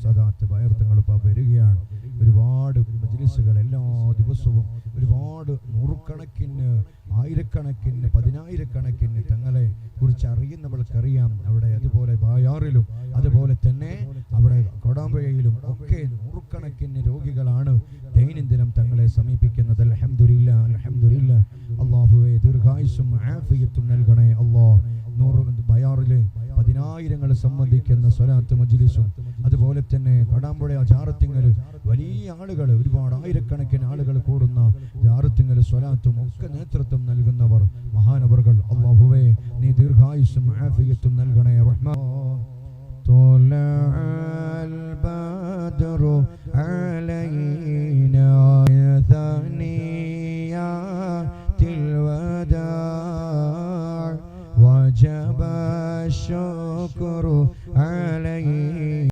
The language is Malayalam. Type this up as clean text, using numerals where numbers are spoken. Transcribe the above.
സദാത്ത് ബയർത്തങ്ങൾ വരികയാണ്. ഒരുപാട് മജ്ലിസുകൾ എല്ലാ ദിവസവും ഒരുപാട് നൂറുകണക്കിന് ആയിരക്കണക്കിന് പതിനായിരക്കണക്കിന് തങ്ങളെ കുറിച്ച് അറിയുന്നവർക്കറിയാം. അവിടെ അതുപോലെ ബായാറിലും അതുപോലെ തന്നെ അവിടെ കൊടാമ്പുഴയിലും ഒക്കെ നൂറുകണക്കിന് രോഗികളാണ് ദൈനംദിനം തങ്ങളെ സമീപിക്കുന്നത്. അൽഹംദുലില്ലാഹ് അൽഹംദുലില്ലാഹ്. അല്ലാഹുവേ ദീർഘായുസ്സും ആഫിയത്തും നൽകണേ അല്ലാഹ്. ബയാറിലെ പതിനായിരങ്ങൾ സംബന്ധിക്കുന്ന സ്വലാത്ത് മജ്ലിസും അതുപോലെ തന്നെ കടാമ്പുഴ ജാറത്തിങ്ങൽ വലിയ ആളുകൾ ഒരുപാട് ആയിരക്കണക്കിന് ആളുകൾ കൂടുന്ന ജാറത്തിങ്ങൽ സ്വലാത്തും ഒക്കെ നേതൃത്വം നൽകുന്നവർ മഹാനവറുകൾ. അല്ലാഹുവേ നീ ദീർഘായുസ്സും ആഫിയത്തും നൽകണേ റഹ്മാൻ.